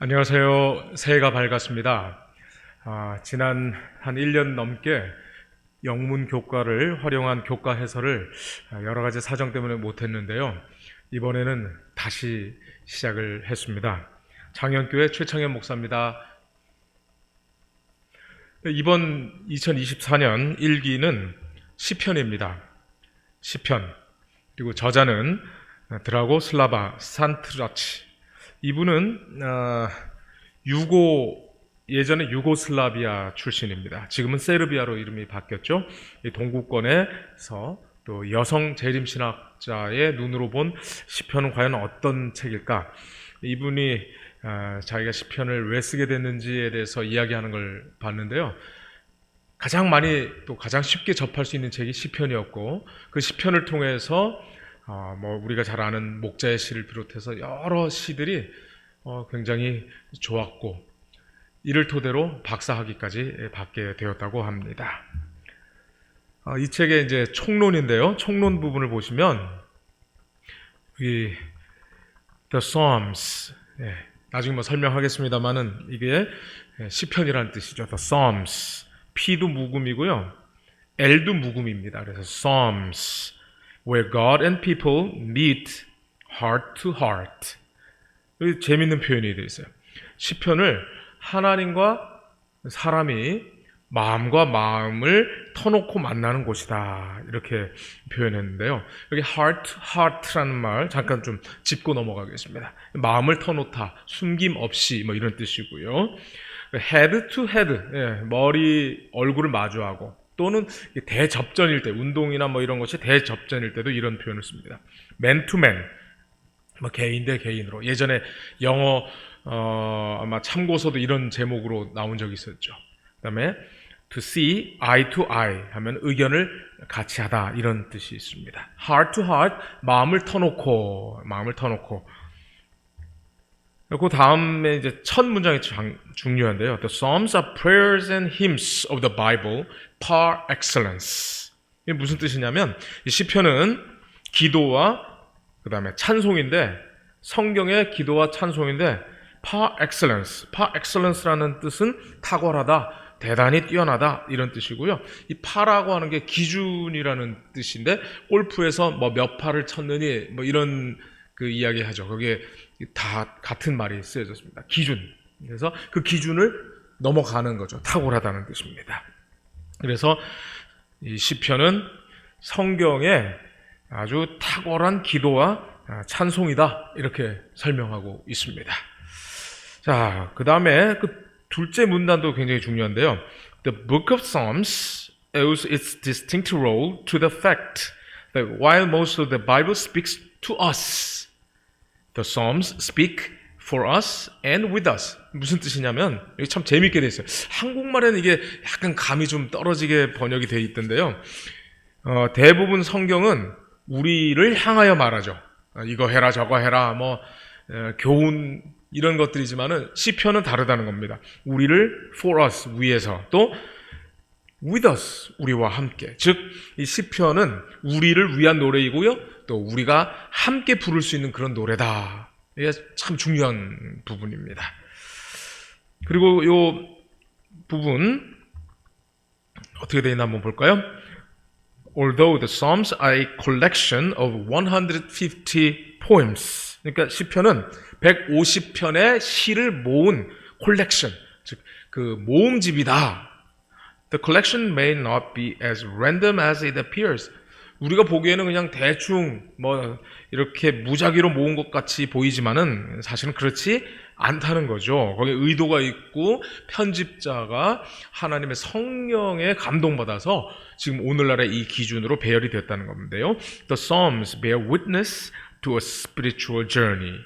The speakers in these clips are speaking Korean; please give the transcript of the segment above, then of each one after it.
안녕하세요. 새해가 밝았습니다. 지난 한 1년 넘게 영문 교과를 활용한 교과 해설을 여러 가지 사정 때문에 못했는데요. 이번에는 다시 시작을 했습니다. 장현교회 최창현 목사입니다. 이번 2024년 1기는 시편입니다. 시편. 그리고 저자는 드라고 슬라바 산트라치. 이분은 예전에 유고슬라비아 출신입니다. 지금은 세르비아로 이름이 바뀌었죠. 동구권에서 또 여성 재림신학자의 눈으로 본 시편은 과연 어떤 책일까? 이분이 자기가 시편을 왜 쓰게 됐는지에 대해서 이야기하는 걸 봤는데요. 가장 많이 또 가장 쉽게 접할 수 있는 책이 시편이었고, 그 시편을 통해서 우리가 잘 아는 목자의 시를 비롯해서 여러 시들이 굉장히 좋았고, 이를 토대로 박사학위까지 받게 되었다고 합니다. 이 책의 이제 총론인데요. 총론 부분을 보시면 The Psalms, 나중에 설명하겠습니다만은 이게 시편이라는 뜻이죠. The Psalms. P도 묵음이고요. L도 묵음입니다. 그래서 Psalms, where God and people meet heart to heart. 여기 재밌는 표현이 되어 있어요. 시편을 하나님과 사람이 마음과 마음을 터놓고 만나는 곳이다, 이렇게 표현했는데요. 여기 heart, heart라는 말 잠깐 좀 짚고 넘어가겠습니다. 마음을 터놓다, 숨김 없이 이런 뜻이고요. head to head, 머리, 얼굴을 마주하고, 또는 대접전일 때, 운동이나 이런 것이 대접전일 때도 이런 표현을 씁니다. man to man, 개인 대 개인으로. 예전에 영어 아마 참고서도 이런 제목으로 나온 적이 있었죠. 그 다음에 to see eye to eye 하면 의견을 같이 하다, 이런 뜻이 있습니다. heart to heart, 마음을 터놓고. 그 다음에 이제 첫 문장이 중요한데요. The Psalms are prayers and hymns of the Bible par excellence. 이게 무슨 뜻이냐면, 이 시편은 기도와 그 다음에 찬송인데, 성경의 기도와 찬송인데 par excellence. par excellence라는 뜻은 탁월하다, 대단히 뛰어나다, 이런 뜻이고요. 이 파라고 하는 게 기준이라는 뜻인데, 골프에서 몇 파를 쳤느니 이런 그 이야기 하죠. 거기에 다 같은 말이 쓰여졌습니다. 기준. 그래서 그 기준을 넘어가는 거죠. 탁월하다는 뜻입니다. 그래서 이 시편은 성경의 아주 탁월한 기도와 찬송이다, 이렇게 설명하고 있습니다. 자, 그 다음에 그 둘째 문단도 굉장히 중요한데요. The book of Psalms owes its distinct role to the fact that while most of the Bible speaks to us, the Psalms speak for us and with us. 무슨 뜻이냐면, 여기 참 재밌게 돼 있어요. 한국말에는 이게 약간 감이 좀 떨어지게 번역이 돼 있던데요. 대부분 성경은 우리를 향하여 말하죠. 이거 해라, 저거 해라, 교훈, 이런 것들이지만은 시편은 다르다는 겁니다. 우리를 for us, 위에서, 또 with us, 우리와 함께. 즉, 이 시편은 우리를 위한 노래이고요, 또 우리가 함께 부를 수 있는 그런 노래다. 이게 참 중요한 부분입니다. 그리고 이 부분 어떻게 되어 있나 한번 볼까요? Although the Psalms are a collection of 150 poems. 그러니까 시편은 150편의 시를 모은 collection, 즉 그 모음집이다. The collection may not be as random as it appears. 우리가 보기에는 그냥 대충 이렇게 무작위로 모은 것 같이 보이지만은 사실은 그렇지 않다는 거죠. 거기에 의도가 있고 편집자가 하나님의 성령에 감동받아서 지금 오늘날의 이 기준으로 배열이 됐다는 건데요. The Psalms bear witness to a spiritual journey.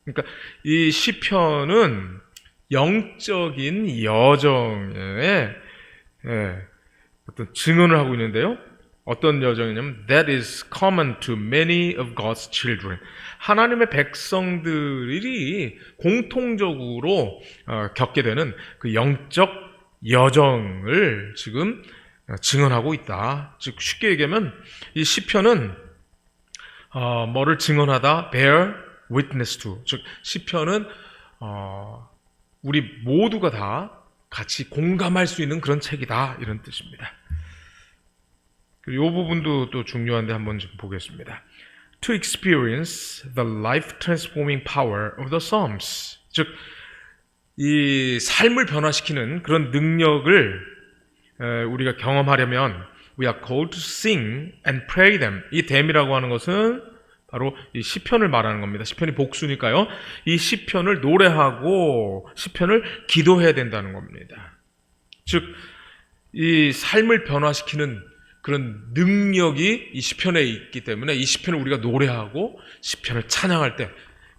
그러니까 이 시편은 영적인 여정의 어떤 증언을 하고 있는데요. 어떤 여정이냐면 that is common to many of God's children. 하나님의 백성들이 공통적으로 겪게 되는 그 영적 여정을 지금 증언하고 있다. 즉 쉽게 얘기하면 이 시편은 뭐를 증언하다, bear witness to. 즉 시편은 우리 모두가 다 같이 공감할 수 있는 그런 책이다, 이런 뜻입니다. 그리고 이 부분도 또 중요한데 한번 좀 보겠습니다. To experience the life-transforming power of the Psalms, 즉 이 삶을 변화시키는 그런 능력을 우리가 경험하려면 we are called to sing and pray them. 이 them이라고 하는 것은 바로 이 시편을 말하는 겁니다. 시편이 복수니까요. 이 시편을 노래하고 시편을 기도해야 된다는 겁니다. 즉, 이 삶을 변화시키는 그런 능력이 이 시편에 있기 때문에 이 시편을 우리가 노래하고 시편을 찬양할 때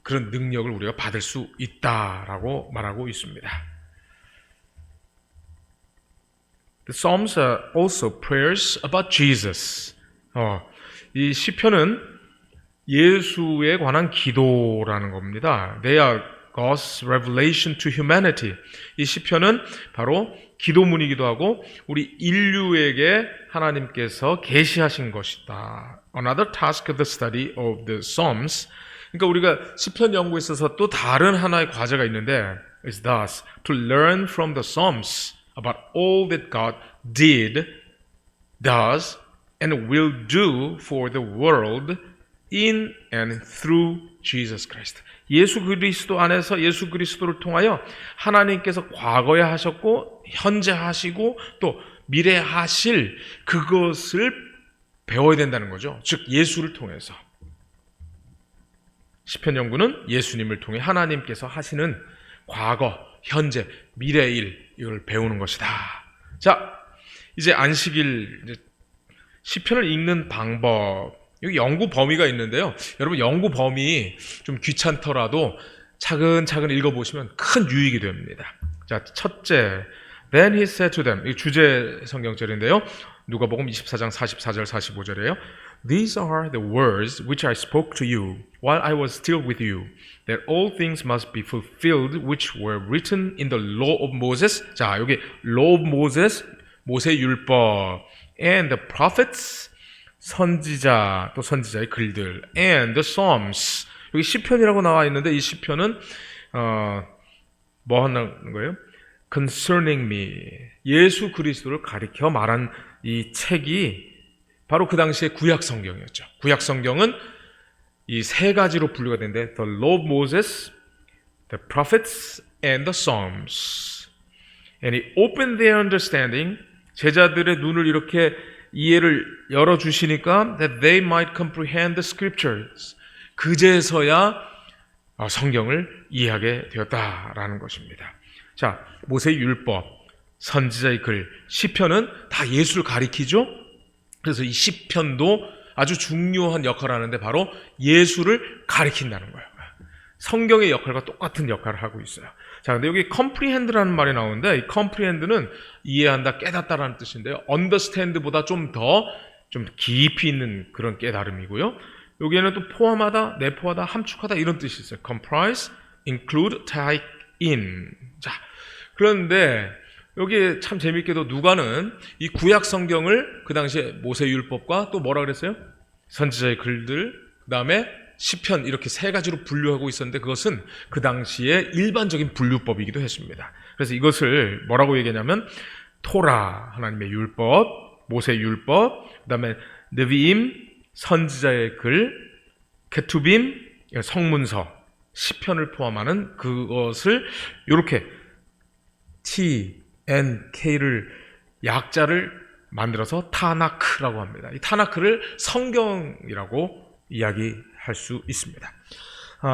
그런 능력을 우리가 받을 수 있다라고 말하고 있습니다. The Psalms are also prayers about Jesus. 이 시편은 예수에 관한 기도라는 겁니다. They are God's revelation to humanity. 이 시편은 바로 기도문이기도 하고 우리 인류에게 하나님께서 계시하신 것이다. Another task of the study of the Psalms. 그러니까 우리가 시편 연구에 있어서 또 다른 하나의 과제가 있는데 is thus to learn from the Psalms about all that God did, does, and will do for the world in and through Jesus Christ. 예수 그리스도 안에서 예수 그리스도를 통하여 하나님께서 과거에 하셨고 현재 하시고 또 미래 하실 그것을 배워야 된다는 거죠. 즉 예수를 통해서. 시편 연구는 예수님을 통해 하나님께서 하시는 과거, 현재, 미래의 일 이걸 배우는 것이다. 자, 이제 안식일 시편을 읽는 방법, 여기 연구 범위가 있는데요. 여러분 연구 범위 좀 귀찮더라도 차근차근 읽어보시면 큰 유익이 됩니다. 자, 첫째, Then he said to them, 이 주제 성경절인데요. 누가복음 24장 44절 45절이에요. These are the words which I spoke to you while I was still with you, that all things must be fulfilled which were written in the law of Moses. 자, 여기 law of Moses, 모세 율법, and the prophets, 선지자, 또 선지자의 글들, and the Psalms. 여기 시편이라고 나와 있는데 이 시편은 뭐 하는 거예요? Concerning me, 예수 그리스도를 가리켜 말한 이 책이 바로 그 당시에 구약 성경이었죠. 구약 성경은 이 세 가지로 분류가 되는데 The Law of Moses, the Prophets, and the Psalms. And he opened their understanding. 제자들의 눈을 이렇게 이해를 열어주시니까 that they might comprehend the scriptures. 그제서야 성경을 이해하게 되었다라는 것입니다. 자, 모세의 율법, 선지자의 글, 시편은 다 예수를 가리키죠. 그래서 이 시편도 아주 중요한 역할을 하는데 바로 예수를 가리킨다는 거예요. 성경의 역할과 똑같은 역할을 하고 있어요. 자, 근데 여기 comprehend라는 말이 나오는데 이 comprehend는 이해한다, 깨닫다라는 뜻인데요. understand보다 좀 더 깊이 있는 그런 깨달음이고요. 여기에는 또 포함하다, 내포하다, 함축하다 이런 뜻이 있어요. comprise, include, take in. 자, 그런데 여기 참 재밌게도 누가는 이 구약 성경을 그 당시에 모세율법과 또 뭐라 그랬어요? 선지자의 글들, 그 다음에 시편 이렇게 세 가지로 분류하고 있었는데 그것은 그 당시에 일반적인 분류법이기도 했습니다. 그래서 이것을 뭐라고 얘기하냐면 토라, 하나님의 율법, 모세의 율법, 그 다음에 느비임, 선지자의 글, 케투빔, 성문서, 시편을 포함하는 그것을 이렇게 T, N, K를 약자를 만들어서 타나크라고 합니다. 이 타나크를 성경이라고 이야기할 수 있습니다.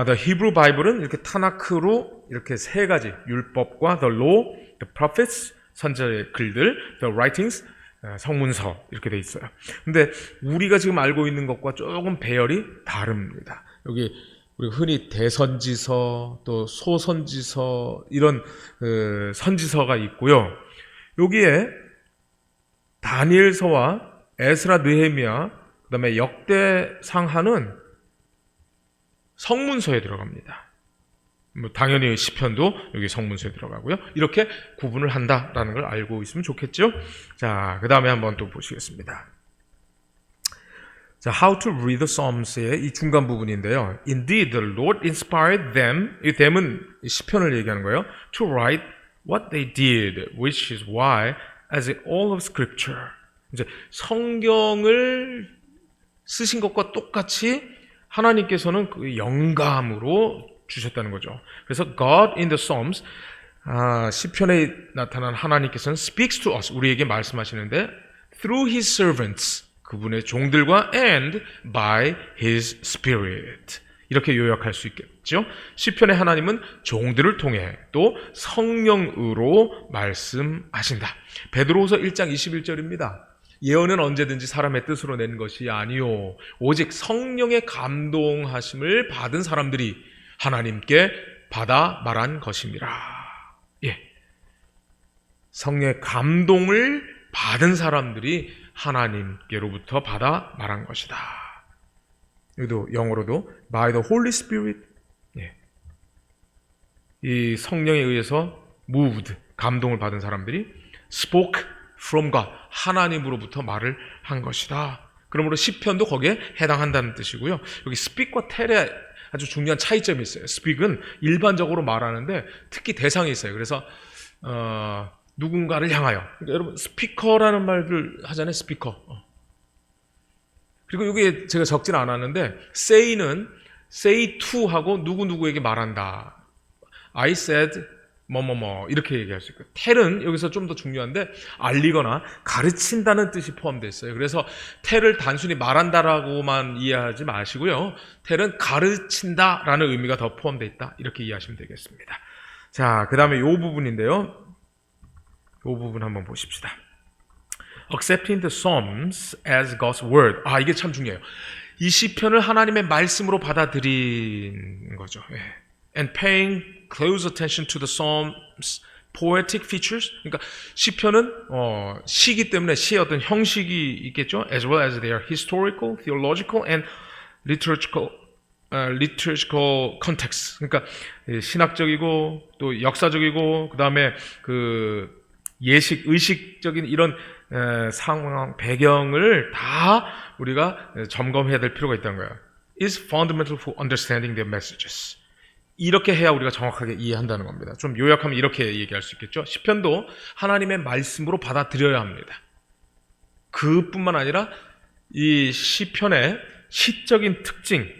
The Hebrew Bible은 이렇게 타나크로 이렇게 세 가지 율법과 the law, the prophets, 선지자의 글들, the writings, 성문서 이렇게 돼 있어요. 근데 우리가 지금 알고 있는 것과 조금 배열이 다릅니다. 여기 우리가 흔히 대선지서, 또 소선지서 이런 선지서가 있고요. 여기에 다니엘서와 에스라, 느헤미야, 그다음에 역대상하는 성문서에 들어갑니다. 뭐 당연히 시편도 여기 성문서에 들어가고요. 이렇게 구분을 한다라는 걸 알고 있으면 좋겠죠. 자, 그다음에 한번 또 보시겠습니다. 자, How to read the Psalms의 이 중간 부분인데요. Indeed, the Lord inspired them. 이 them은 시편을 얘기하는 거예요. To write what they did, which is why, as in all of Scripture. 이제 성경을 쓰신 것과 똑같이 하나님께서는 그 영감으로 주셨다는 거죠. 그래서 God in the Psalms, 시편에 나타난 하나님께서는 speaks to us, 우리에게 말씀하시는데 through His servants, 그분의 종들과 and by His Spirit. 이렇게 요약할 수 있겠죠. 시편의 하나님은 종들을 통해 또 성령으로 말씀하신다. 베드로후서 1장 21절입니다. 예언은 언제든지 사람의 뜻으로 낸 것이 아니요 오직 성령의 감동하심을 받은 사람들이 하나님께 받아 말한 것입니다. 예, 성령의 감동을 받은 사람들이 하나님께로부터 받아 말한 것이다. 여기도 영어로도 by the Holy Spirit, 예, 이 성령에 의해서 moved, 감동을 받은 사람들이 spoke from God, 하나님으로부터 말을 한 것이다. 그러므로 시편도 거기에 해당한다는 뜻이고요. 여기 speak과 tell에 아주 중요한 차이점이 있어요. speak은 일반적으로 말하는데 특히 대상이 있어요. 그래서 누군가를 향하여. 그러니까 여러분 스피커라는 말들 하잖아요. 스피커. 그리고 이게 제가 적진 않았는데 say는 say to 하고 누구누구에게 말한다. I said 뭐뭐뭐 이렇게 얘기할 수 있고, tell은 여기서 좀 더 중요한데 알리거나 가르친다는 뜻이 포함되어 있어요. 그래서 tell을 단순히 말한다라고만 이해하지 마시고요. tell은 가르친다라는 의미가 더 포함되어 있다. 이렇게 이해하시면 되겠습니다. 자, 그 다음에 이 부분인데요. 이 부분 한번 보십시다. Accepting the Psalms as God's word. 이게 참 중요해요. 이 시편을 하나님의 말씀으로 받아들인 거죠. 예. And paying close attention to the Psalms' poetic features. 그러니까 시편은 시기 때문에 시의 어떤 형식이 있겠죠. As well as their historical, theological, and liturgical context. 그러니까 신학적이고 또 역사적이고 그 다음에 그 의식적인 이런 상황, 배경을 다 우리가 점검해야 될 필요가 있다는 거예요. is fundamental for understanding their messages. 이렇게 해야 우리가 정확하게 이해한다는 겁니다. 좀 요약하면 이렇게 얘기할 수 있겠죠. 시편도 하나님의 말씀으로 받아들여야 합니다. 그뿐만 아니라 이 시편의 시적인 특징,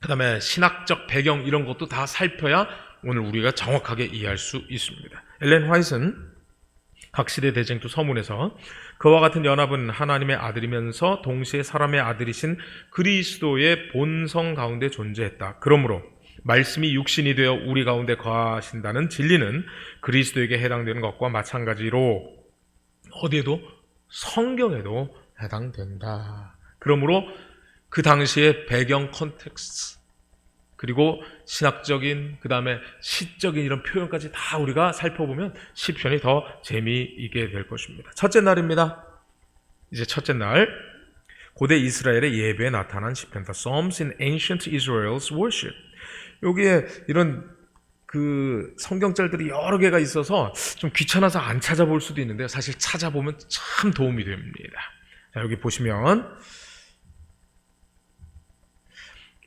그 다음에 신학적 배경 이런 것도 다 살펴야 오늘 우리가 정확하게 이해할 수 있습니다. 엘렌 화이트는 각시대 대쟁투 서문에서 그와 같은 연합은 하나님의 아들이면서 동시에 사람의 아들이신 그리스도의 본성 가운데 존재했다. 그러므로 말씀이 육신이 되어 우리 가운데 거하신다는 진리는 그리스도에게 해당되는 것과 마찬가지로 어디에도 성경에도 해당된다. 그러므로 그 당시의 배경 컨텍스트 그리고 신학적인 그 다음에 시적인 이런 표현까지 다 우리가 살펴보면 시편이 더 재미있게 될 것입니다. 첫째 날입니다. 이제 첫째 날 고대 이스라엘의 예배에 나타난 시편 The Psalms in Ancient Israel's Worship. 여기에 이런 그 성경절들이 여러 개가 있어서 좀 귀찮아서 안 찾아볼 수도 있는데요. 사실 찾아보면 참 도움이 됩니다. 자, 여기 보시면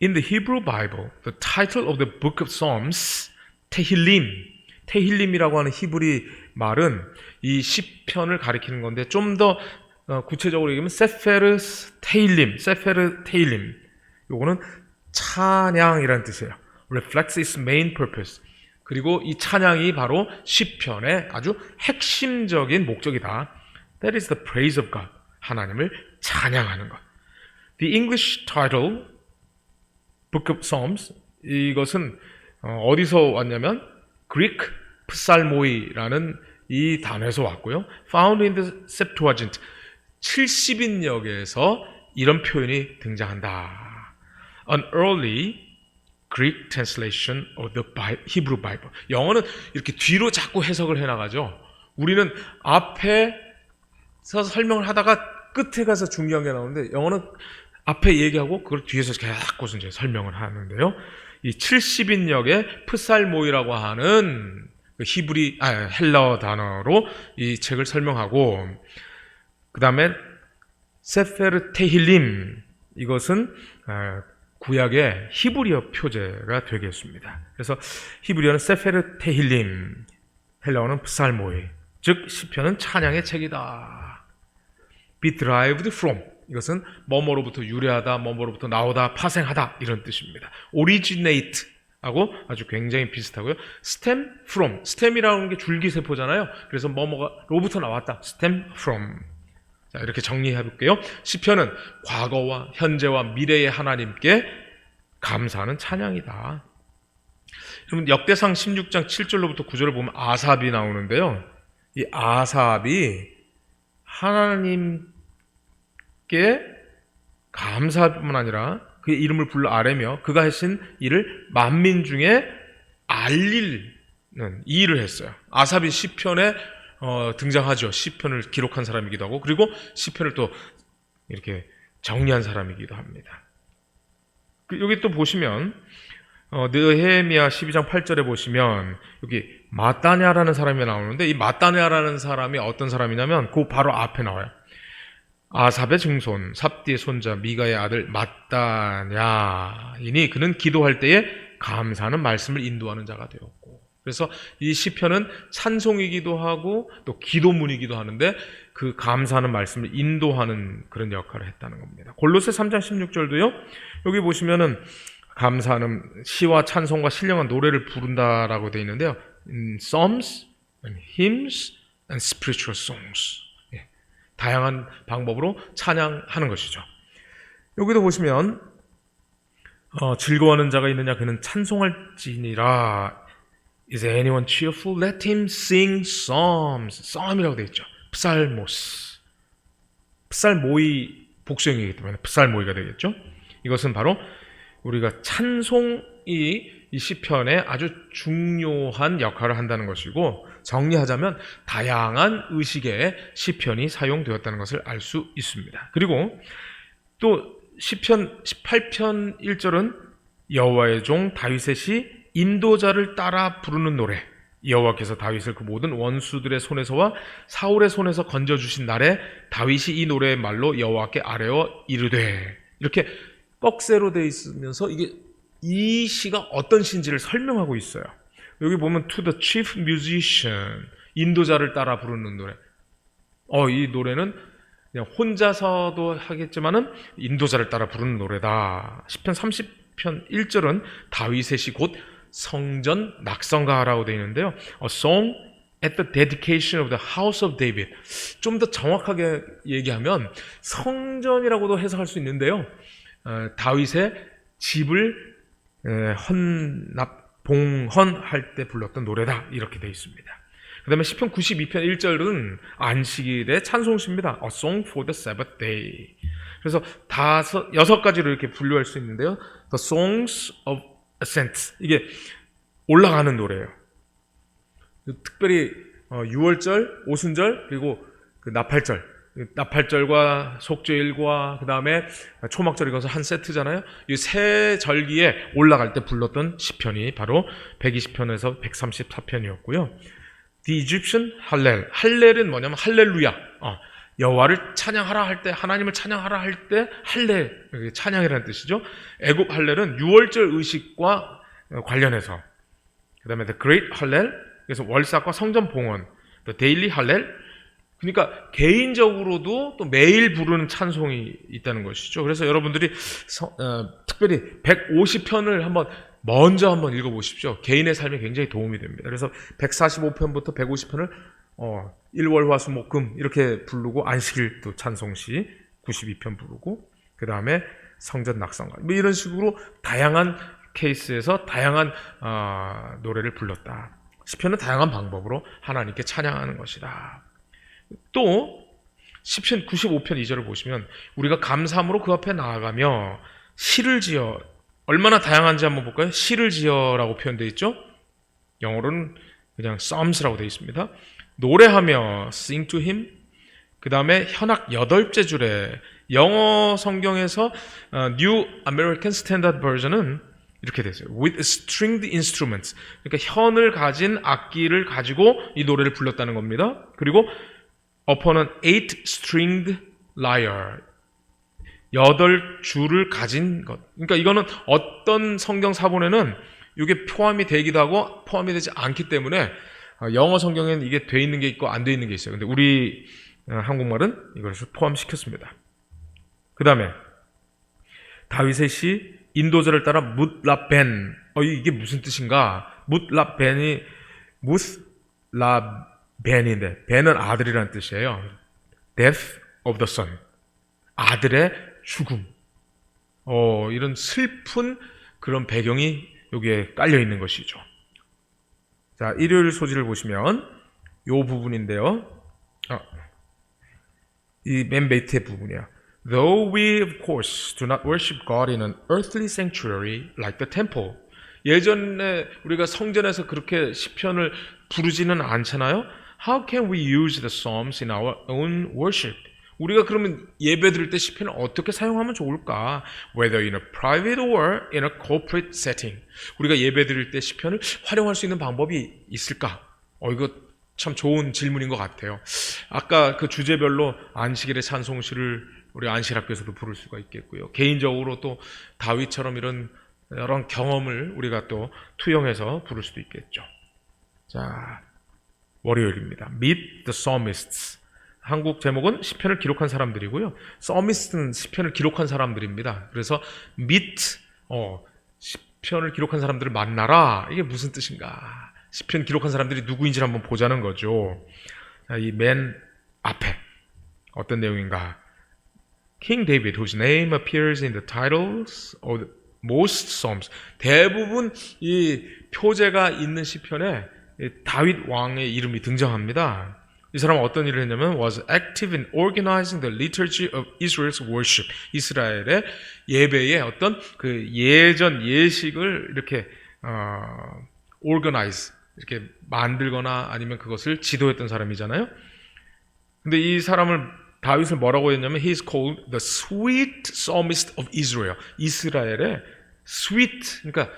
In the Hebrew Bible, the title of the book of Psalms, 테힐림이라고 하는 히브리 말은 이 시편을 가리키는 건데 좀 더 구체적으로 얘기하면 세페르 테힐림. 요거는 찬양이라는 뜻이에요. Reflects its main purpose. 그리고 이 찬양이 바로 시편의 아주 핵심적인 목적이다. That is the praise of God. 하나님을 찬양하는 것. The English title, Book of Psalms, 이것은 어디서 왔냐면 Greek psalmoi 이 단어에서 왔고요. Found in the Septuagint, 70인역에서 이런 표현이 등장한다. An early Greek translation of the Hebrew Bible. 영어는 이렇게 뒤로 자꾸 해석을 해나가죠. 우리는 앞에서 설명을 하다가 끝에 가서 중요한 게 나오는데 영어는 앞에 얘기하고 그걸 뒤에서 자꾸 이제 설명을 하는데요. 이 70인역의 프살모이라고 하는 그 헬라어 단어로 이 책을 설명하고 그 다음에 세페르 테힐림 이것은 구약의 히브리어 표제가 되겠습니다. 그래서 히브리어는 세페르 테힐림, 헬라어는 프살모이, 즉 시편은 찬양의 책이다. Be derived from, 이것은 뭐뭐로부터 유래하다, 뭐뭐로부터 나오다, 파생하다 이런 뜻입니다. originate 하고 아주 굉장히 비슷하고요. stem from, stem이라는 게 줄기세포잖아요. 그래서 뭐뭐로부터 나왔다, stem from. 자, 이렇게 정리해 볼게요. 시편은 과거와 현재와 미래의 하나님께 감사하는 찬양이다. 여러분 역대상 16장 7절로부터 9절을 보면 아삽이 나오는데요. 이 아삽이 하나님께 감사뿐만 아니라 그의 이름을 불러 아뢰며 그가 하신 일을 만민 중에 알리는 이 일을 했어요. 아삽이 시편에 등장하죠. 시편을 기록한 사람이기도 하고 그리고 시편을 또 이렇게 정리한 사람이기도 합니다. 여기 또 보시면 느헤미야 12장 8절에 보시면 여기 마따냐라는 사람이 나오는데 이 마따냐라는 사람이 어떤 사람이냐면 그 바로 앞에 나와요. 아삽의 증손 삽디의 손자 미가의 아들 마따냐이니 그는 기도할 때에 감사하는 말씀을 인도하는 자가 되었고, 그래서 이 시편은 찬송이기도 하고 또 기도문이기도 하는데 그 감사하는 말씀을 인도하는 그런 역할을 했다는 겁니다. 골로새 3장 16절도요. 여기 보시면은 감사하는 시와 찬송과 신령한 노래를 부른다라고 되어 있는데요. Psalms and hymns and spiritual songs. 다양한 방법으로 찬양하는 것이죠. 여기도 보시면 즐거워하는 자가 있느냐 그는 찬송할지니라. Is anyone cheerful? Let him sing psalms. psalm이라고 되어 있죠. psalmos. psalmoi 복수형이기 때문에 psalmoi가 되겠죠. 이것은 바로 우리가 찬송이 이 시편에 아주 중요한 역할을 한다는 것이고, 정리하자면 다양한 의식의 시편이 사용되었다는 것을 알 수 있습니다. 그리고 또 시편 18편 1절은 여호와의 종 다윗의 인도자를 따라 부르는 노래, 여호와께서 다윗을 그 모든 원수들의 손에서와 사울의 손에서 건져주신 날에 다윗이 이 노래의 말로 여호와께 아뢰어 이르되, 이렇게 꺽쇠로 되어 있으면서 이게 이 시가 어떤 시인지를 설명하고 있어요. 여기 보면 to the chief musician, 인도자를 따라 부르는 노래. 이 노래는 그냥 혼자서도 하겠지만은 인도자를 따라 부르는 노래다. 시편 30편 1절은 다윗의 시 곧 성전 낙성가라고 되어 있는데요. A song at the dedication of the house of David. 좀 더 정확하게 얘기하면 성전이라고도 해석할 수 있는데요. 다윗의 집을 봉헌할 때 불렀던 노래다, 이렇게 되어 있습니다. 그 다음에 시편 92편 1절은 안식일의 찬송시입니다. A song for the Sabbath day. 그래서 6가지로 이렇게 분류할 수 있는데요. The songs of ascent, 이게 올라가는 노래예요. 특별히 6월절, 오순절, 그리고 그 나팔절과 속죄일과 그 다음에 초막절이 가서 한 세트잖아요. 이 세 절기에 올라갈 때 불렀던 시편이 바로 120편에서 134편이었고요. The Egyptian Hallel. 할렐은 뭐냐면 할렐루야. 여호와를 찬양하라 할 때, 하나님을 찬양하라 할 때 할렐, 찬양이라는 뜻이죠. 애굽 할렐은 6월절 의식과 관련해서, 그 다음에 The Great Hallel, 그래서 월삭과 성전 봉헌, The Daily Hallel, 그러니까 개인적으로도 또 매일 부르는 찬송이 있다는 것이죠. 그래서 여러분들이 특별히 150편을 먼저 한번 읽어보십시오. 개인의 삶에 굉장히 도움이 됩니다. 그래서 145편부터 150편을 1월 화 수 목 금 이렇게 부르고, 안식일 또 찬송시 92편 부르고, 그 다음에 성전 낙성가, 이런 식으로 다양한 케이스에서 다양한 노래를 불렀다. 시편은 다양한 방법으로 하나님께 찬양하는 것이다. 또 시편 95편 2절을 보시면 우리가 감사함으로 그 앞에 나아가며 시를 지어, 얼마나 다양한지 한번 볼까요? 시를 지어라고 표현되어 있죠. 영어로는 그냥 psalms라고 되어 있습니다. 노래하며 sing to him. 그 다음에 현악 8째 줄에 영어 성경에서 New American Standard Version은 이렇게 되어 있어요. With stringed instruments. 그러니까 현을 가진 악기를 가지고 이 노래를 불렀다는 겁니다. 그리고 upon an 8-stringed lyre. 8줄을 가진 것. 그러니까 이거는 어떤 성경 사본에는 이게 포함이 되기도 하고 포함이 되지 않기 때문에 영어 성경에는 이게 돼 있는 게 있고 안 돼 있는 게 있어요. 근데 우리 한국말은 이것을 포함시켰습니다. 그 다음에 다윗의 시 인도절을 따라 뭇라벤. 이게 무슨 뜻인가? 뭇라벤이 무스라벤인데 벤은 아들이라는 뜻이에요. Death of the son. 아들의 죽음. 이런 슬픈 그런 배경이 여기에 깔려 있는 것이죠. 자, 일요일 소지를 보시면 이 부분인데요. 이 맨 밑에 부분이야. Though we of course do not worship God in an earthly sanctuary like the temple. 예전에 우리가 성전에서 그렇게 시편을 부르지는 않잖아요. How can we use the psalms in our own worship? 우리가 그러면 예배 드릴 때 시편을 어떻게 사용하면 좋을까? Whether in a private or in a corporate setting. 우리가 예배 드릴 때 시편을 활용할 수 있는 방법이 있을까? 이거 참 좋은 질문인 것 같아요. 아까 그 주제별로 안식일의 찬송시를 우리 안식학교에서도 부를 수가 있겠고요. 개인적으로 또 다윗처럼 이런 여러 경험을 우리가 또 투영해서 부를 수도 있겠죠. 자, 월요일입니다. Meet the Psalmists. 한국 제목은 시편을 기록한 사람들이고요. Psalmist는 시편을 기록한 사람들입니다. 그래서 meet, 시편을 기록한 사람들을 만나라. 이게 무슨 뜻인가? 시편 기록한 사람들이 누구인지를 한번 보자는 거죠. 자, 이 맨 앞에 어떤 내용인가? King David, whose name appears in the titles of most psalms. 대부분 이 표제가 있는 시편에 다윗 왕의 이름이 등장합니다. 이 사람은 어떤 일을 했냐면 was active in organizing the liturgy of Israel's worship. 이스라엘의 예배의 어떤 그 예전 예식을 이렇게 organize 이렇게 만들거나 아니면 그것을 지도했던 사람이잖아요. 근데 이 사람을 다윗을 뭐라고 했냐면 he is called the sweet psalmist of Israel. 이스라엘의 sweet 그러니까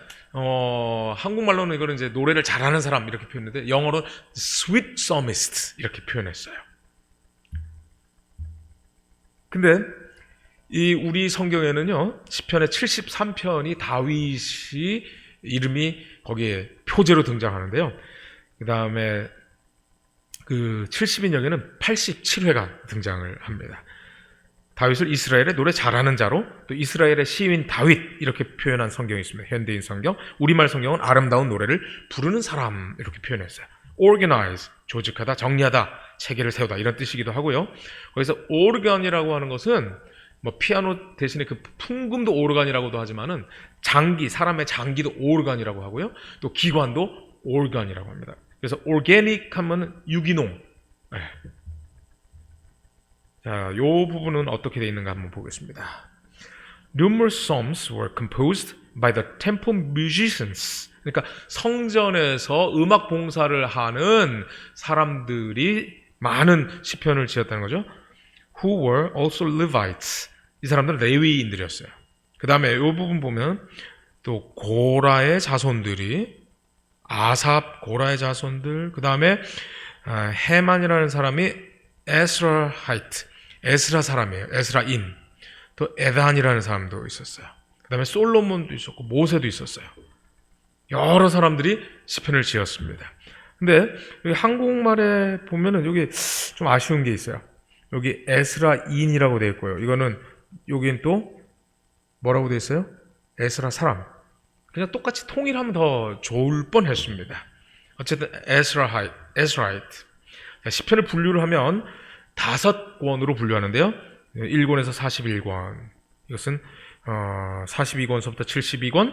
한국말로는 이거는 이제 노래를 잘하는 사람 이렇게 표현했는데 영어로 sweet psalmist 이렇게 표현했어요. 근데 이 우리 성경에는요 시편의 73편이 다윗이 이름이 거기에 표제로 등장하는데요. 그 다음에 그 70인역에는 87회가 등장을 합니다. 다윗을 이스라엘의 노래 잘하는 자로 또 이스라엘의 시인 다윗 이렇게 표현한 성경이 있습니다. 현대인 성경. 우리말 성경은 아름다운 노래를 부르는 사람 이렇게 표현했어요. organize, 조직하다, 정리하다, 체계를 세우다 이런 뜻이기도 하고요. 거기서 organ이라고 하는 것은 뭐 피아노 대신에 그 풍금도 오르간이라고도 하지만은 장기, 사람의 장기도 오르간이라고 하고요. 또 기관도 organ이라고 합니다. 그래서 organic 하면 유기농. 네. 자, 요 부분은 어떻게 되어 있는가 한번 보겠습니다. Numerous psalms were composed by the temple musicians. 그러니까 성전에서 음악 봉사를 하는 사람들이 많은 시편을 지었다는 거죠. Who were also Levites. 이 사람들은 레위인들이었어요. 그 다음에 이 부분 보면 또 고라의 자손들이 아삽 고라의 자손들 그 다음에 헤만이라는 사람이 에스라하이트 에스라 사람이에요. 에스라인 또 에단이라는 사람도 있었어요. 그 다음에 솔로몬도 있었고 모세도 있었어요. 여러 사람들이 시편을 지었습니다. 근데 여기 한국말에 보면은 여기 좀 아쉬운 게 있어요. 여기 에스라인이라고 되어 있고요. 이거는 여기는 또 뭐라고 되어 있어요? 에스라 사람. 그냥 똑같이 통일하면 더 좋을 뻔했습니다. 어쨌든 에스라이트. 시편을 분류를 하면 5권으로 분류하는데요. 1권에서 41권. 이것은 42권서부터 72권,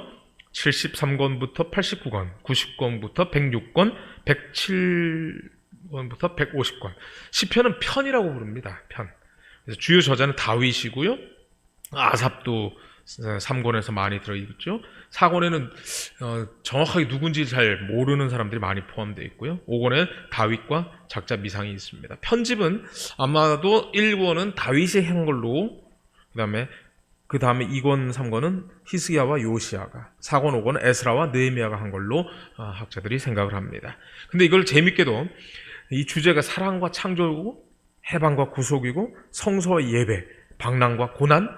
73권부터 89권, 90권부터 106권, 107권부터 150권. 시편은 편이라고 부릅니다. 편. 그래서 주요 저자는 다윗이고요. 아삽도 3권에서 많이 들어있죠. 4권에는 정확하게 누군지 잘 모르는 사람들이 많이 포함되어 있고요. 5권에는 다윗과 작자 미상이 있습니다. 편집은 아마도 1권은 다윗이 한 걸로 그 다음에 2권, 3권은 히스기야와 요시야가 4권, 5권은 에스라와 느헤미야가 한 걸로 학자들이 생각을 합니다. 근데 이걸 재밌게도 이 주제가 사랑과 창조이고 해방과 구속이고 성소와 예배, 방랑과 고난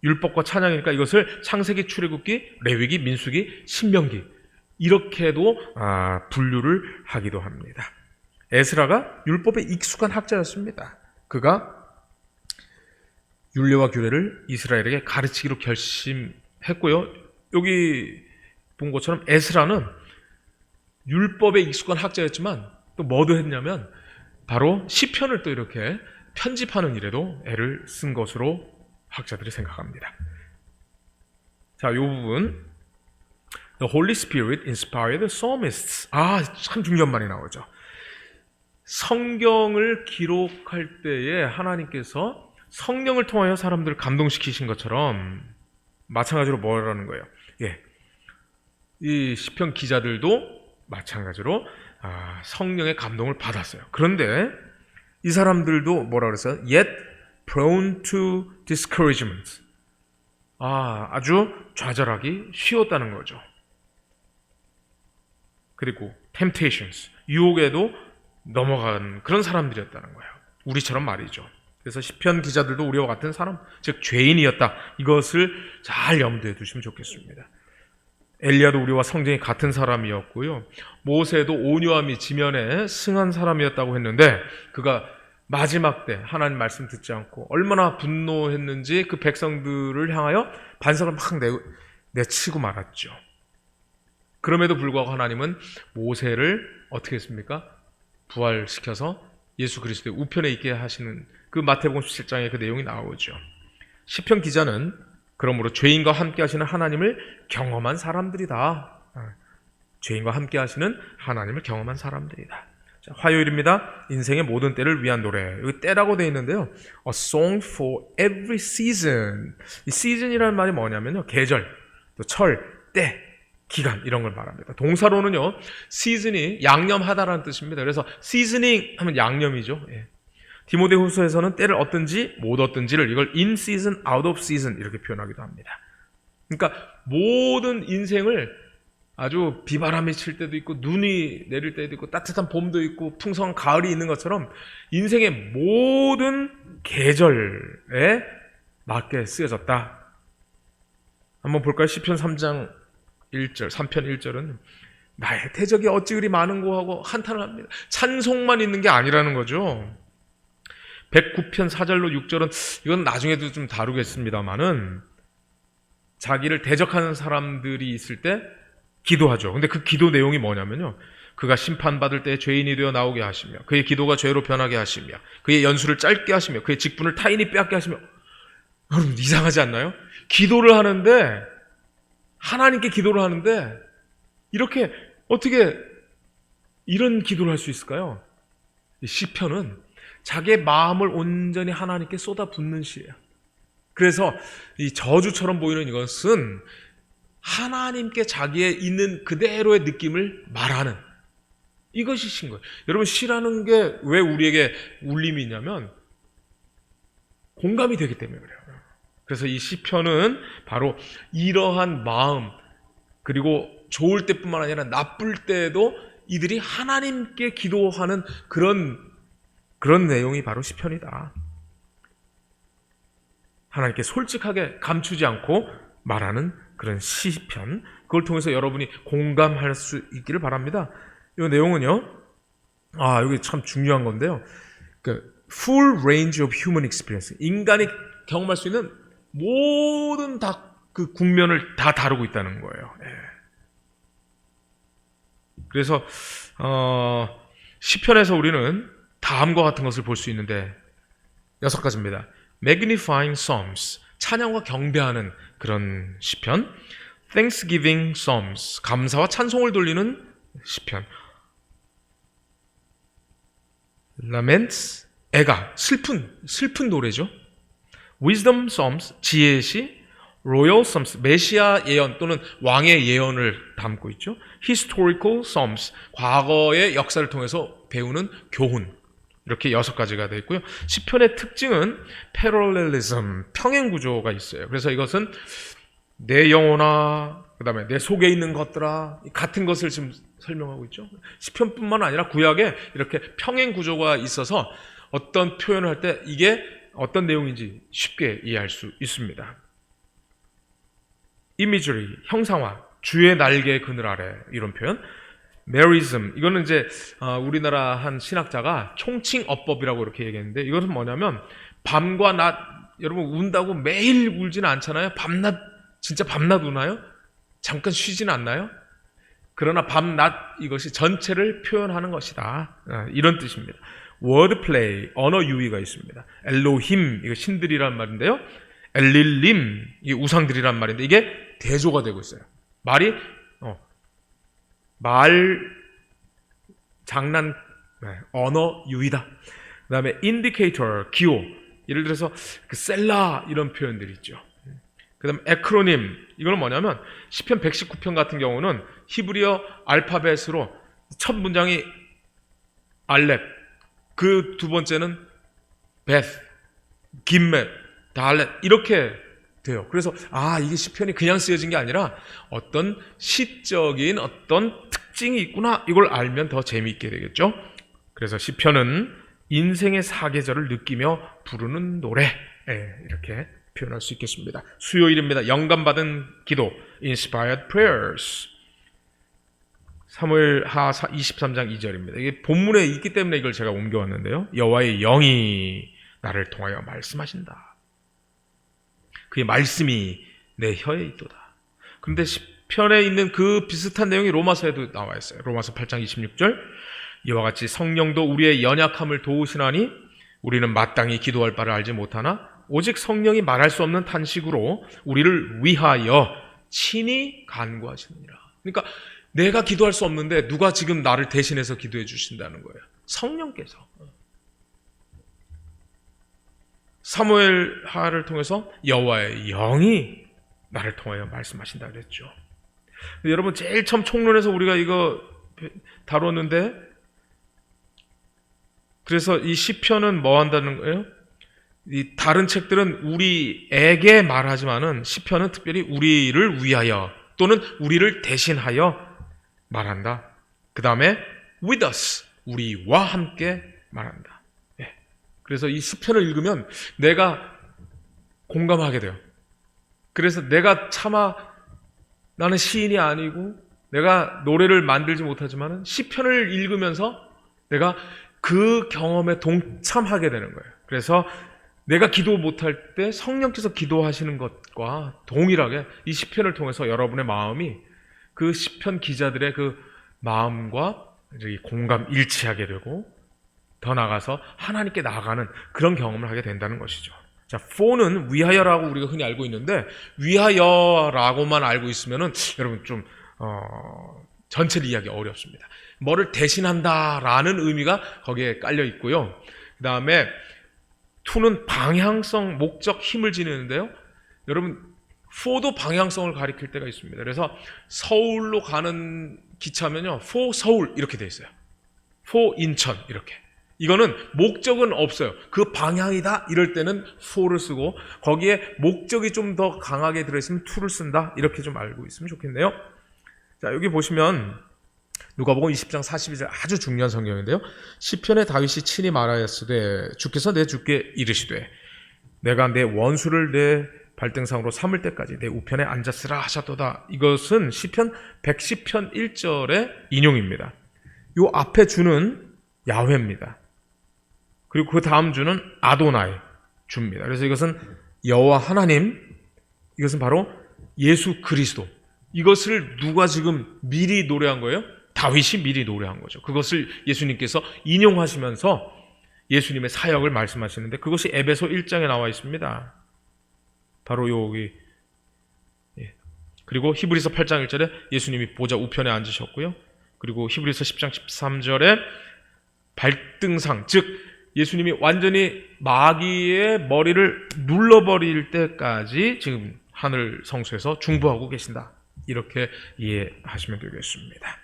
율법과 찬양이니까 이것을 창세기, 출애굽기, 레위기, 민수기, 신명기 이렇게도 분류를 하기도 합니다. 에스라가 율법에 익숙한 학자였습니다. 그가 율례와 규례를 이스라엘에게 가르치기로 결심했고요. 여기 본 것처럼 에스라는 율법에 익숙한 학자였지만 또 뭐도 했냐면 바로 시편을 또 이렇게 편집하는 일에도 애를 쓴 것으로 학자들이 생각합니다. 자, 이 부분 The Holy Spirit inspired the psalmists. 참 중요한 말이 나오죠. 성경을 기록할 때에 하나님께서 성령을 통하여 사람들을 감동시키신 것처럼 마찬가지로 뭐라는 거예요? 이 시편 기자들도 마찬가지로 성령의 감동을 받았어요. 그런데 이 사람들도 뭐라 그랬어요? Yet prone to discouragement. 아주 좌절하기 쉬웠다는 거죠. 그리고 temptations, 유혹에도 넘어간 그런 사람들이었다는 거예요. 우리처럼 말이죠. 그래서 시편 기자들도 우리와 같은 사람, 즉 죄인이었다. 이것을 잘 염두에 두시면 좋겠습니다. 엘리야도 우리와 성정이 같은 사람이었고요. 모세도 온유함이 지면에 승한 사람이었다고 했는데 그가 마지막 때 하나님 말씀 듣지 않고 얼마나 분노했는지 그 백성들을 향하여 반석을 막 내치고 말았죠. 그럼에도 불구하고 하나님은 모세를 어떻게 했습니까? 부활시켜서 예수 그리스도의 우편에 있게 하시는 그 마태복음 17장에 그 내용이 나오죠. 시편 기자는 그러므로 죄인과 함께 하시는 하나님을 경험한 사람들이다. 죄인과 함께 하시는 하나님을 경험한 사람들이다. 자, 화요일입니다. 인생의 모든 때를 위한 노래. 여기 때라고 되어 있는데요. A song for every season. 이 season이라는 말이 뭐냐면요. 계절, 또 철, 때, 기간 이런 걸 말합니다. 동사로는요. season이 양념하다라는 뜻입니다. 그래서 seasoning 하면 양념이죠. 디모데후서에서는 때를 얻든지 못 얻든지를 이걸 in season, out of season 이렇게 표현하기도 합니다. 그러니까 모든 인생을 아주 비바람이 칠 때도 있고 눈이 내릴 때도 있고 따뜻한 봄도 있고 풍성한 가을이 있는 것처럼 인생의 모든 계절에 맞게 쓰여졌다. 한번 볼까요? 시편 3장 1절, 3편 1절은 나의 대적이 어찌 그리 많은고 하고 한탄을 합니다. 찬송만 있는 게 아니라는 거죠. 109편 4절로 6절은 이건 나중에도 좀 다루겠습니다만은 자기를 대적하는 사람들이 있을 때 기도하죠. 근데 그 기도 내용이 뭐냐면요. 그가 심판받을 때 죄인이 되어 나오게 하시며 그의 기도가 죄로 변하게 하시며 그의 연수를 짧게 하시며 그의 직분을 타인이 빼앗게 하시며. 여러분 이상하지 않나요? 기도를 하는데 하나님께 기도를 하는데 이렇게 어떻게 이런 기도를 할 수 있을까요? 이 시편은 자기의 마음을 온전히 하나님께 쏟아붓는 시예요. 그래서 이 저주처럼 보이는 이것은 하나님께 자기의 있는 그대로의 느낌을 말하는 이것이 신 거예요. 여러분 시라는 게 왜 우리에게 울림이 있냐면 공감이 되기 때문에 그래요. 그래서 이 시편은 바로 이러한 마음 그리고 좋을 때뿐만 아니라 나쁠 때에도 이들이 하나님께 기도하는 그런 내용이 바로 시편이다. 하나님께 솔직하게 감추지 않고 말하는 그런 시편, 그걸 통해서 여러분이 공감할 수 있기를 바랍니다. 이 내용은요, 여기 참 중요한 건데요. 그 full range of human experience, 인간이 경험할 수 있는 모든 그 국면을 다 다루고 있다는 거예요. 그래서 시편에서 우리는 다음과 같은 것을 볼 수 있는데 6가지입니다. Magnifying Psalms, 찬양과 경배하는 그런 시편. Thanksgiving Psalms, 감사와 찬송을 돌리는 시편. Laments, 애가, 슬픈 노래죠. Wisdom Psalms, 지혜의 시. Royal Psalms, 메시아 예언 또는 왕의 예언을 담고 있죠. Historical Psalms, 과거의 역사를 통해서 배우는 교훈. 이렇게 6가지가 되어 있고요. 시편의 특징은 parallelism, 평행 구조가 있어요. 그래서 이것은 내 영혼아, 그 다음에 내 속에 있는 것들아, 같은 것을 지금 설명하고 있죠. 시편뿐만 아니라 구약에 이렇게 평행 구조가 있어서 어떤 표현을 할 때 이게 어떤 내용인지 쉽게 이해할 수 있습니다. imagery, 형상화, 주의 날개의 그늘 아래 이런 표현. 메리즘, 이거는 이제 우리나라 한 신학자가 총칭 어법이라고 이렇게 얘기했는데 이것은 뭐냐면 밤과 낮, 여러분 운다고 매일 울지는 않잖아요. 밤낮, 진짜 밤낮 우나요? 잠깐 쉬지는 않나요? 그러나 밤낮 이것이 전체를 표현하는 것이다. 이런 뜻입니다. 워드플레이, 언어 유희가 있습니다. 엘로힘, 이거 신들이란 말인데요. 엘릴림, 이게 우상들이란 말인데 이게 대조가 되고 있어요. 말이 말 장난, 언어 유희다. 그 다음에 인디케이터, 기호, 예를 들어서 그 셀라 이런 표현들이 있죠. 그 다음 에크로님, 이거는 뭐냐면 시편 119편 같은 경우는 히브리어 알파벳으로 첫 문장이 알렙, 그 두 번째는 베스, 김멧, 달렛 이렇게 돼요. 그래서 이게 시편이 그냥 쓰여진 게 아니라 어떤 시적인 어떤 특징이 있구나, 이걸 알면 더 재미있게 되겠죠. 그래서 시편은 인생의 사계절을 느끼며 부르는 노래, 이렇게 표현할 수 있겠습니다. 수요일입니다. 영감받은 기도, Inspired Prayers. 사무엘하 23장 2절입니다. 이게 본문에 있기 때문에 이걸 제가 옮겨왔는데요. 여호와의 영이 나를 통하여 말씀하신다. 그의 말씀이 내 혀에 있도다. 그런데 시편에 있는 그 비슷한 내용이 로마서에도 나와 있어요. 로마서 8장 26절, 이와 같이 성령도 우리의 연약함을 도우시나니 우리는 마땅히 기도할 바를 알지 못하나 오직 성령이 말할 수 없는 탄식으로 우리를 위하여 친히 간구하시느니라. 그러니까 내가 기도할 수 없는데 누가 지금 나를 대신해서 기도해 주신다는 거예요. 성령께서. 사무엘하를 통해서 여호와의 영이 나를 통하여 말씀하신다 그랬죠. 여러분 제일 처음 총론에서 우리가 이거 다뤘는데, 그래서 이 시편은 뭐 한다는 거예요? 이 다른 책들은 우리에게 말하지만은 시편은 특별히 우리를 위하여 또는 우리를 대신하여 말한다. 그 다음에 with us, 우리와 함께 말한다. 그래서 이 시편을 읽으면 내가 공감하게 돼요. 그래서 내가 차마 나는 시인이 아니고 내가 노래를 만들지 못하지만 시편을 읽으면서 내가 그 경험에 동참하게 되는 거예요. 그래서 내가 기도 못할 때 성령께서 기도하시는 것과 동일하게 이 시편을 통해서 여러분의 마음이 그 시편 기자들의 그 마음과 공감 일치하게 되고 더 나아가서 하나님께 나아가는 그런 경험을 하게 된다는 것이죠. 자, for는 위하여라고 우리가 흔히 알고 있는데 위하여라고만 알고 있으면은 여러분 좀 전체를 이해하기 어렵습니다. 뭐를 대신한다라는 의미가 거기에 깔려 있고요. 그 다음에 to는 방향성, 목적, 힘을 지니는데요. 여러분 for도 방향성을 가리킬 때가 있습니다. 그래서 서울로 가는 기차면요, for 서울 이렇게 돼 있어요. for 인천 이렇게. 이거는 목적은 없어요. 그 방향이다 이럴 때는 for를 쓰고 거기에 목적이 좀 더 강하게 들어있으면 to를 쓴다, 이렇게 좀 알고 있으면 좋겠네요. 자, 여기 보시면 누가복음 20장 42절 아주 중요한 성경인데요. 시편에 다윗이 친히 말하였으되 주께서 내 주께 이르시되 내가 내 원수를 내 발등상으로 삼을 때까지 내 우편에 앉았으라 하셨도다. 이것은 시편 110편 1절의 인용입니다. 이 앞에 주는 야훼입니다. 그리고 그 다음 주는 아도나이 주입니다. 그래서 이것은 여호와 하나님, 이것은 바로 예수 그리스도. 이것을 누가 지금 미리 노래한 거예요? 다윗이 미리 노래한 거죠. 그것을 예수님께서 인용하시면서 예수님의 사역을 말씀하시는데 그것이 에베소 1장에 나와 있습니다. 바로 여기. 그리고 히브리서 8장 1절에 예수님이 보좌 우편에 앉으셨고요. 그리고 히브리서 10장 13절에 발등상, 즉 예수님이 완전히 마귀의 머리를 눌러버릴 때까지 지금 하늘 성소에서 중보하고 계신다. 이렇게 이해하시면 되겠습니다.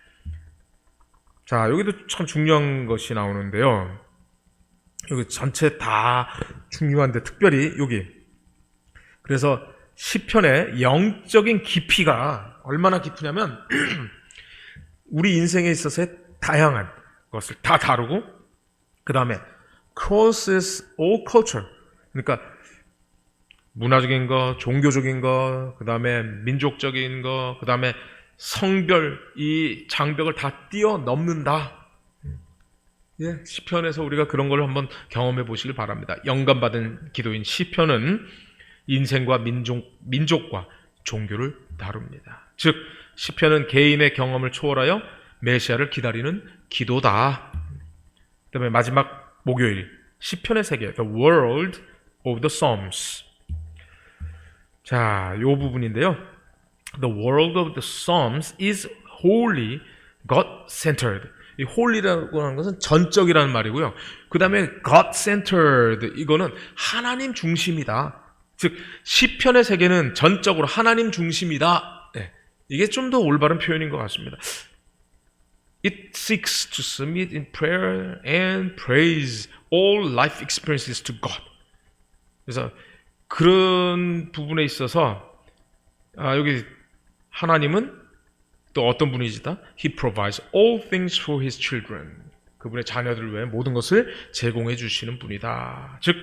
자, 여기도 참 중요한 것이 나오는데요. 여기 전체 다 중요한데 특별히 여기. 그래서 시편의 영적인 깊이가 얼마나 깊으냐면 우리 인생에 있어서의 다양한 것을 다 다루고 그 다음에 crosses all culture, 그러니까 문화적인 거, 종교적인 거, 그 다음에 민족적인 거, 그 다음에 성별, 이 장벽을 다 뛰어넘는다. 예, 시편에서 우리가 그런 걸 한번 경험해 보시길 바랍니다. 영감받은 기도인 시편은 인생과 민족과 종교를 다룹니다. 즉, 시편은 개인의 경험을 초월하여 메시아를 기다리는 기도다. 그 다음에 마지막 목요일, 시편의 세계, The World of the Psalms. 자, 요 부분인데요. The world of the Psalms is wholly God-centered. 이 wholly라고 하는 것은 전적이라는 말이고요. 그 다음에 God-centered, 이거는 하나님 중심이다. 즉, 시편의 세계는 전적으로 하나님 중심이다. 네, 이게 좀 더 올바른 표현인 것 같습니다. It seeks to submit in prayer and praise all life experiences to God. 그래서 그런 부분에 있어서 여기 하나님은 또 어떤 분이시다? He provides all things for His children. 그분의 자녀들을 위해 모든 것을 제공해 주시는 분이다. 즉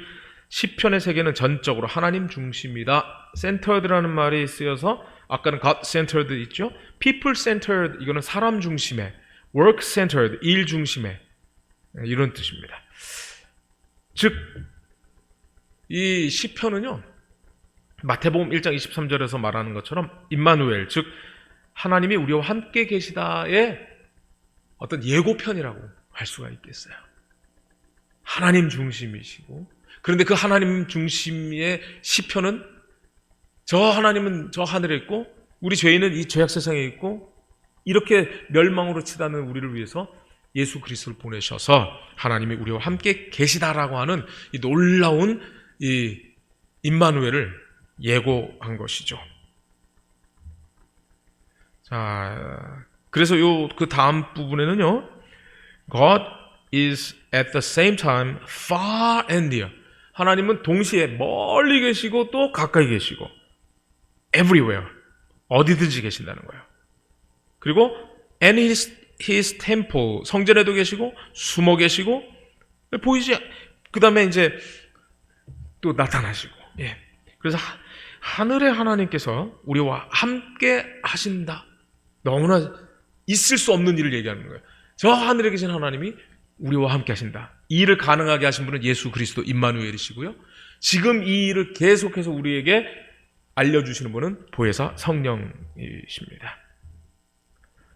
시편의 세계는 전적으로 하나님 중심이다. centered라는 말이 쓰여서 아까는 God-centered 있죠? people-centered 이거는 사람 중심의, work-centered 일 중심의 이런 뜻입니다. 즉 이 시편은요, 마태복음 1장 23절에서 말하는 것처럼 임마누엘, 즉 하나님이 우리와 함께 계시다의 어떤 예고편이라고 할 수가 있겠어요. 하나님 중심이시고, 그런데 그 하나님 중심의 시편은 저 하나님은 저 하늘에 있고 우리 죄인은 이 죄악 세상에 있고 이렇게 멸망으로 치닫는 우리를 위해서 예수 그리스도를 보내셔서 하나님이 우리와 함께 계시다라고 하는 이 놀라운 이 임마누엘을 예고한 것이죠. 자, 그래서 그 다음 부분에는요, God is at the same time far and near. 하나님은 동시에 멀리 계시고 또 가까이 계시고 everywhere, 어디든지 계신다는 거예요. 그리고 and his temple, 성전에도 계시고 숨어 계시고 보이지, 그 다음에 이제 또 나타나시고. 예. 그래서 하늘의 하나님께서 우리와 함께 하신다. 너무나 있을 수 없는 일을 얘기하는 거예요. 저 하늘에 계신 하나님이 우리와 함께 하신다. 이 일을 가능하게 하신 분은 예수 그리스도 임마누엘이시고요. 지금 이 일을 계속해서 우리에게 알려주시는 분은 보혜사 성령이십니다.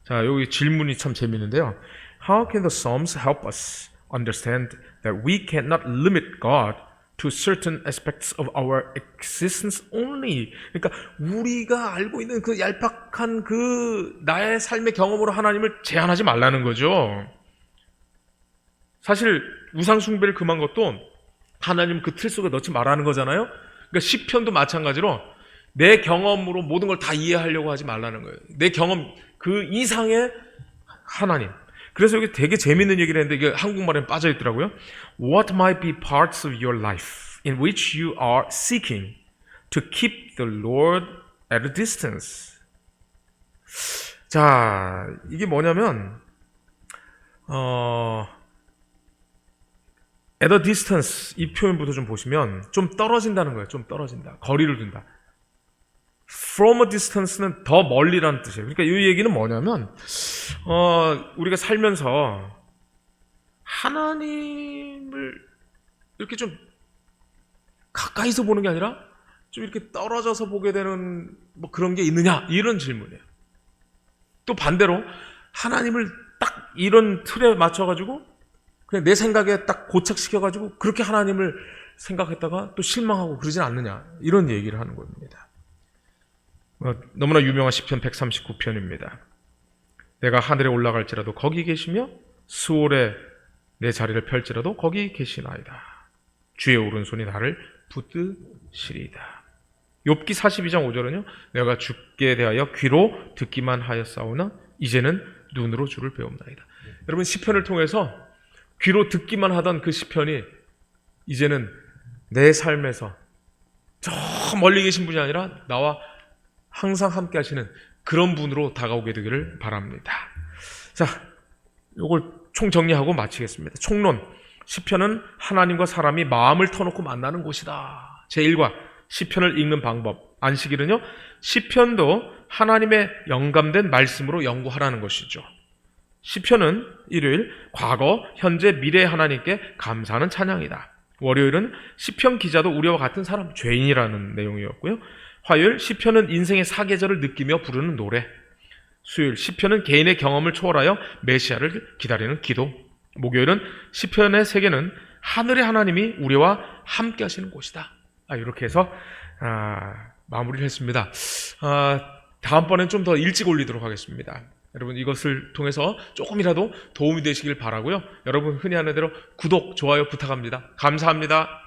자, 여기 질문이 참 재밌는데요. How can the Psalms help us understand that we cannot limit God to certain aspects of our existence only? 그러니까 우리가 알고 있는 그 얄팍한 그 나의 삶의 경험으로 하나님을 제한하지 말라는 거죠. 사실 우상 숭배를 금한 것도 하나님 그 틀 속에 넣지 말라는 거잖아요. 그러니까 시편도 마찬가지로 내 경험으로 모든 걸 다 이해하려고 하지 말라는 거예요. 내 경험 그 이상의 하나님. 그래서 여기 되게 재밌는 얘기를 했는데 이게 한국말에 빠져 있더라고요. What might be parts of your life in which you are seeking to keep the Lord at a distance? 자, 이게 뭐냐면 at a distance 이 표현부터 좀 보시면 좀 떨어진다는 거예요. 좀 떨어진다. 거리를 둔다. From a distance는 더 멀리라는 뜻이에요. 그러니까 이 얘기는 뭐냐면 우리가 살면서 하나님을 이렇게 좀 가까이서 보는 게 아니라 좀 이렇게 떨어져서 보게 되는 뭐 그런 게 있느냐, 이런 질문이에요. 또 반대로 하나님을 딱 이런 틀에 맞춰가지고 그냥 내 생각에 딱 고착시켜가지고 그렇게 하나님을 생각했다가 또 실망하고 그러진 않느냐, 이런 얘기를 하는 겁니다. 너무나 유명한 시편 139편입니다. 내가 하늘에 올라갈지라도 거기 계시며 수월에 내 자리를 펼지라도 거기 계시나이다. 주의 오른손이 나를 붙드시리이다. 욥기 42장 5절은요, 내가 주께 대하여 귀로 듣기만 하였사오나 이제는 눈으로 주를 배움나이다. 여러분, 시편을 통해서 귀로 듣기만 하던 그 시편이 이제는 내 삶에서 저 멀리 계신 분이 아니라 나와 항상 함께 하시는 그런 분으로 다가오게 되기를 바랍니다. 자, 이걸 총정리하고 마치겠습니다. 총론. 시편은 하나님과 사람이 마음을 터놓고 만나는 곳이다. 제1과 시편을 읽는 방법, 안식일은요, 시편도 하나님의 영감된 말씀으로 연구하라는 것이죠. 시편은 일요일, 과거, 현재, 미래 하나님께 감사하는 찬양이다. 월요일은 시편 기자도 우리와 같은 사람, 죄인이라는 내용이었고요. 화요일, 시편은 인생의 사계절을 느끼며 부르는 노래. 수요일, 시편은 개인의 경험을 초월하여 메시아를 기다리는 기도. 목요일은 시편의 세계는 하늘의 하나님이 우리와 함께 하시는 곳이다. 이렇게 해서 마무리를 했습니다. 다음번엔 좀 더 일찍 올리도록 하겠습니다. 여러분, 이것을 통해서 조금이라도 도움이 되시길 바라고요. 여러분 흔히 하는 대로 구독, 좋아요 부탁합니다. 감사합니다.